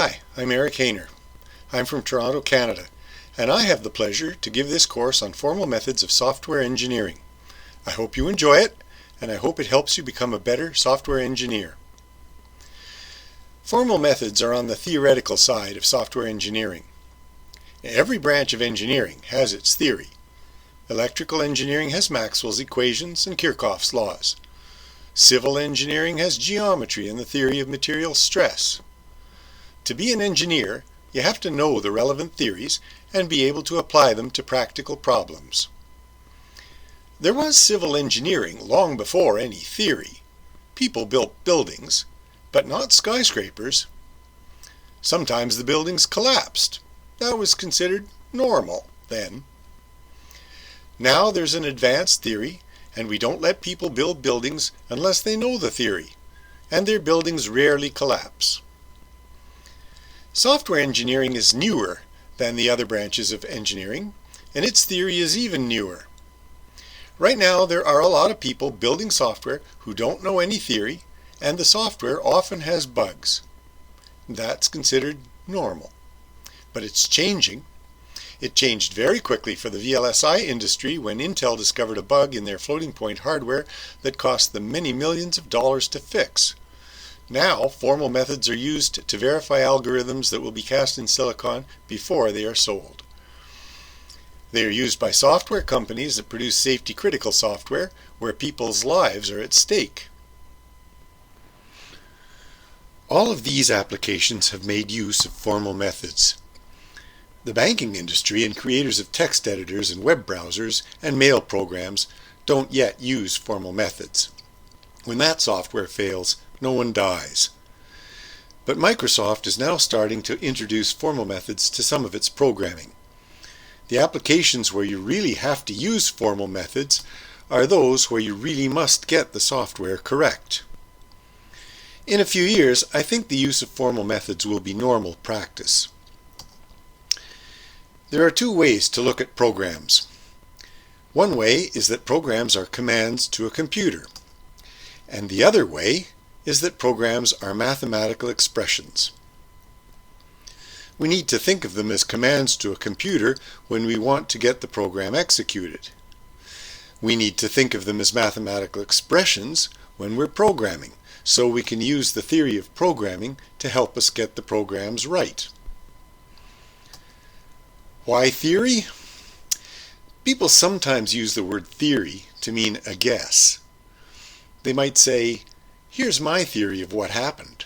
Hi, I'm Eric Hehner. I'm from Toronto, Canada, and I have the pleasure to give this course on formal methods of software engineering. I hope you enjoy it, and I hope it helps you become a better software engineer. Formal methods are on the theoretical side of software engineering. Every branch of engineering has its theory. Electrical engineering has Maxwell's equations and Kirchhoff's laws. Civil engineering has geometry and the theory of material stress. To be an engineer, you have to know the relevant theories and be able to apply them to practical problems. There was civil engineering long before any theory. People built buildings, but not skyscrapers. Sometimes the buildings collapsed. That was considered normal then. Now there's an advanced theory, and we don't let people build buildings unless they know the theory, and their buildings rarely collapse. Software engineering is newer than the other branches of engineering, and its theory is even newer. Right now there are a lot of people building software who don't know any theory, and the software often has bugs. That's considered normal. But it's changing. It changed very quickly for the VLSI industry when Intel discovered a bug in their floating point hardware that cost them many millions of dollars to fix. Now, formal methods are used to verify algorithms that will be cast in silicon before they are sold. They are used by software companies that produce safety-critical software where people's lives are at stake. All of these applications have made use of formal methods. The banking industry and creators of text editors and web browsers and mail programs don't yet use formal methods. When that software fails, no one dies. But Microsoft is now starting to introduce formal methods to some of its programming. The applications where you really have to use formal methods are those where you really must get the software correct. In a few years, I think the use of formal methods will be normal practice. There are two ways to look at programs. One way is that programs are commands to a computer, and the other way is that programs are mathematical expressions. We need to think of them as commands to a computer when we want to get the program executed. We need to think of them as mathematical expressions when we're programming, so we can use the theory of programming to help us get the programs right. Why theory? People sometimes use the word theory to mean a guess. They might say, "Here's my theory of what happened."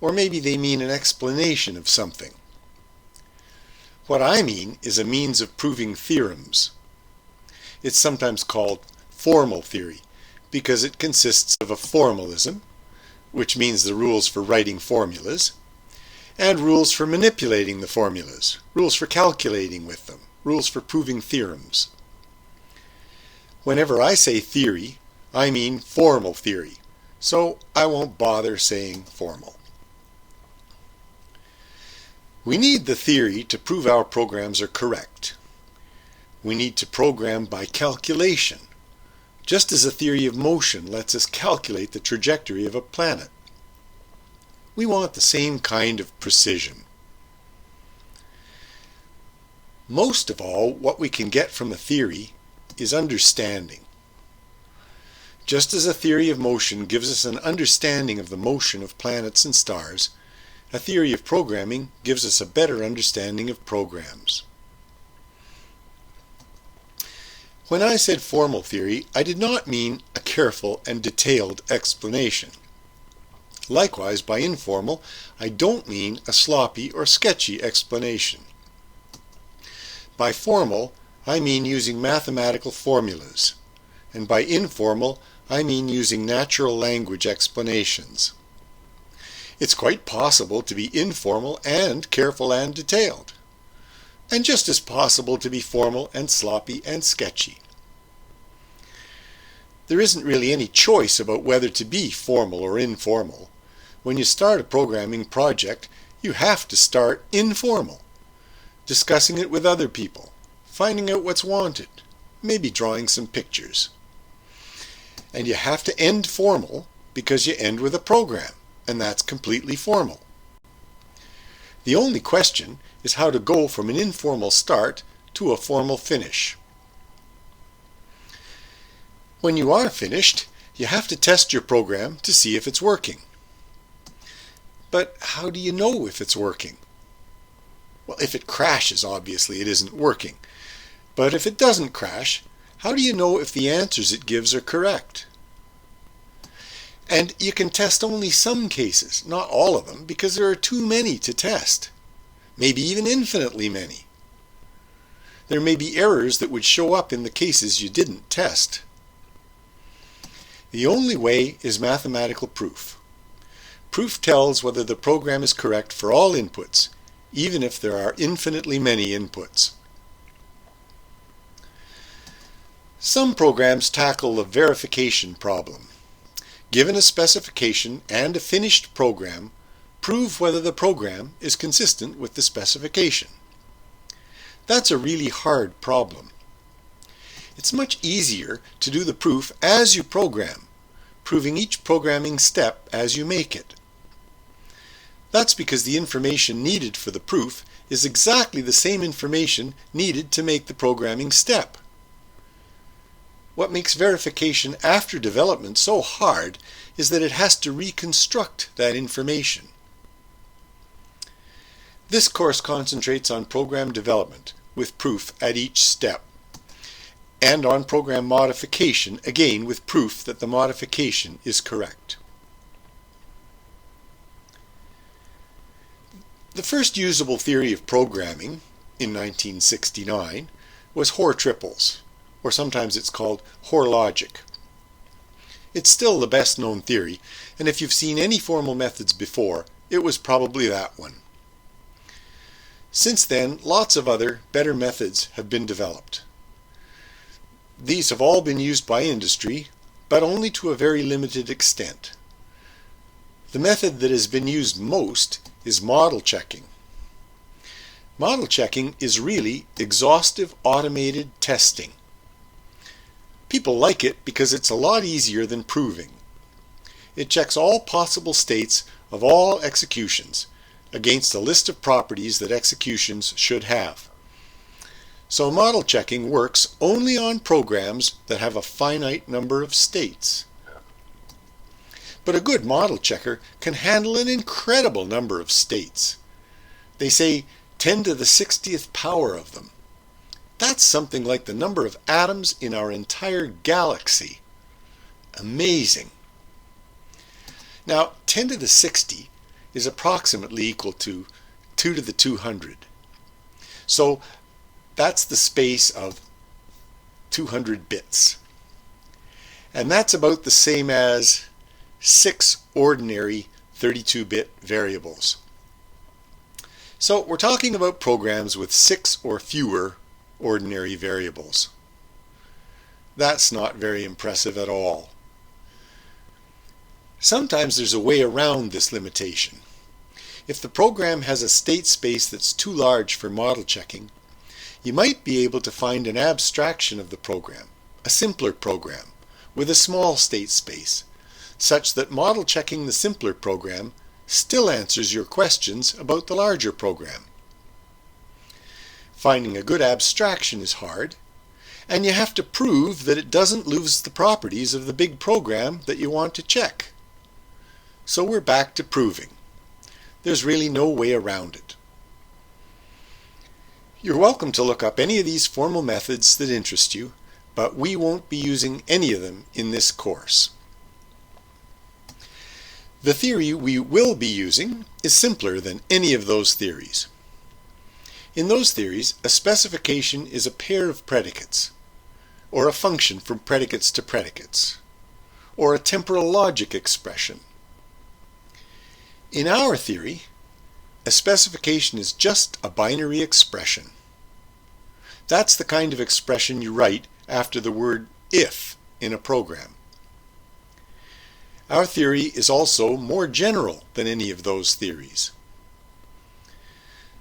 Or maybe they mean an explanation of something. What I mean is a means of proving theorems. It's sometimes called formal theory because it consists of a formalism, which means the rules for writing formulas, and rules for manipulating the formulas, rules for calculating with them, rules for proving theorems. Whenever I say theory, I mean formal theory, so I won't bother saying formal. We need the theory to prove our programs are correct. We need to program by calculation, just as a theory of motion lets us calculate the trajectory of a planet. We want the same kind of precision. Most of all, what we can get from a theory is understanding. Just as a theory of motion gives us an understanding of the motion of planets and stars, a theory of programming gives us a better understanding of programs. When I said formal theory, I did not mean a careful and detailed explanation. Likewise, by informal, I don't mean a sloppy or sketchy explanation. By formal, I mean using mathematical formulas, and by informal, I mean using natural language explanations. It's quite possible to be informal and careful and detailed, and just as possible to be formal and sloppy and sketchy. There isn't really any choice about whether to be formal or informal. When you start a programming project, you have to start informal, discussing it with other people, finding out what's wanted, maybe drawing some pictures. And you have to end formal because you end with a program, and that's completely formal. The only question is how to go from an informal start to a formal finish. When you are finished, you have to test your program to see if it's working. But how do you know if it's working? Well, if it crashes, obviously it isn't working. But if it doesn't crash, how do you know if the answers it gives are correct? And you can test only some cases, not all of them, because there are too many to test. Maybe even infinitely many. There may be errors that would show up in the cases you didn't test. The only way is mathematical proof. Proof tells whether the program is correct for all inputs, even if there are infinitely many inputs. Some programs tackle the verification problem. Given a specification and a finished program, prove whether the program is consistent with the specification. That's a really hard problem. It's much easier to do the proof as you program, proving each programming step as you make it. That's because the information needed for the proof is exactly the same information needed to make the programming step. What makes verification after development so hard is that it has to reconstruct that information. This course concentrates on program development with proof at each step, and on program modification, again with proof that the modification is correct. The first usable theory of programming in 1969 was Hoare triples, or sometimes it's called Hoare logic. It's still the best known theory, and if you've seen any formal methods before, it was probably that one. Since then, lots of other, better methods have been developed. These have all been used by industry, but only to a very limited extent. The method that has been used most is model checking. Model checking is really exhaustive automated testing. People like it because it's a lot easier than proving. It checks all possible states of all executions against a list of properties that executions should have. So model checking works only on programs that have a finite number of states. But a good model checker can handle an incredible number of states. They say 10 to the 60th power of them. That's something like the number of atoms in our entire galaxy. Amazing. Now, 10 to the 60 is approximately equal to 2 to the 200. So that's the space of 200 bits. And that's about the same as 6 ordinary 32-bit variables. So we're talking about programs with 6 or fewer ordinary variables. That's not very impressive at all. Sometimes there's a way around this limitation. If the program has a state space that's too large for model checking, you might be able to find an abstraction of the program, a simpler program, with a small state space, such that model checking the simpler program still answers your questions about the larger program. Finding a good abstraction is hard, and you have to prove that it doesn't lose the properties of the big program that you want to check. So we're back to proving. There's really no way around it. You're welcome to look up any of these formal methods that interest you, but we won't be using any of them in this course. The theory we will be using is simpler than any of those theories. In those theories, a specification is a pair of predicates, or a function from predicates to predicates, or a temporal logic expression. In our theory, a specification is just a binary expression. That's the kind of expression you write after the word if in a program. Our theory is also more general than any of those theories.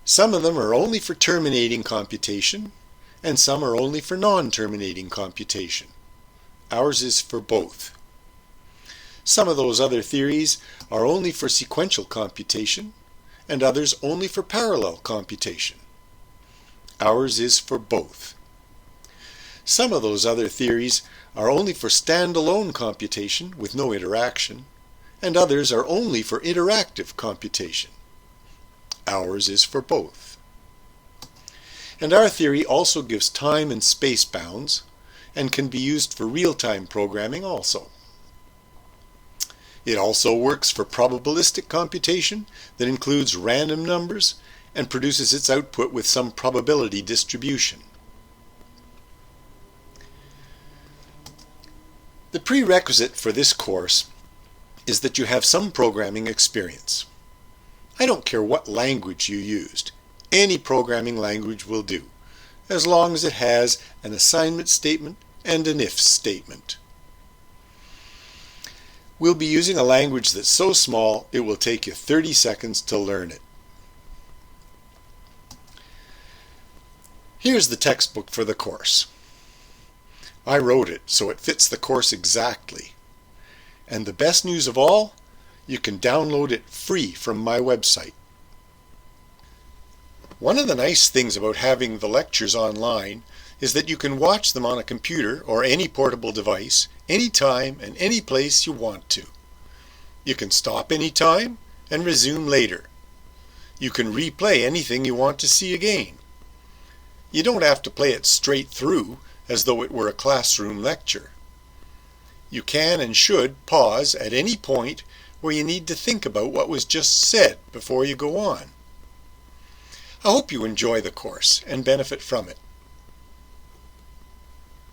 Some of them are only for terminating computation, and some are only for non-terminating computation. Ours is for both. Some of those other theories are only for sequential computation, and others only for parallel computation. Ours is for both. Some of those other theories are only for standalone computation with no interaction, and others are only for interactive computation. Ours is for both. And our theory also gives time and space bounds, and can be used for real-time programming also. It also works for probabilistic computation that includes random numbers and produces its output with some probability distribution. The prerequisite for this course is that you have some programming experience. I don't care what language you used. Any programming language will do, as long as it has an assignment statement and an if statement. We'll be using a language that's so small it will take you 30 seconds to learn it. Here's the textbook for the course. I wrote it so it fits the course exactly. And the best news of all, you can download it free from my website. One of the nice things about having the lectures online is that you can watch them on a computer or any portable device anytime and any place you want to. You can stop anytime and resume later. You can replay anything you want to see again. You don't have to play it straight through as though it were a classroom lecture. You can and should pause at any point where you need to think about what was just said before you go on. I hope you enjoy the course and benefit from it.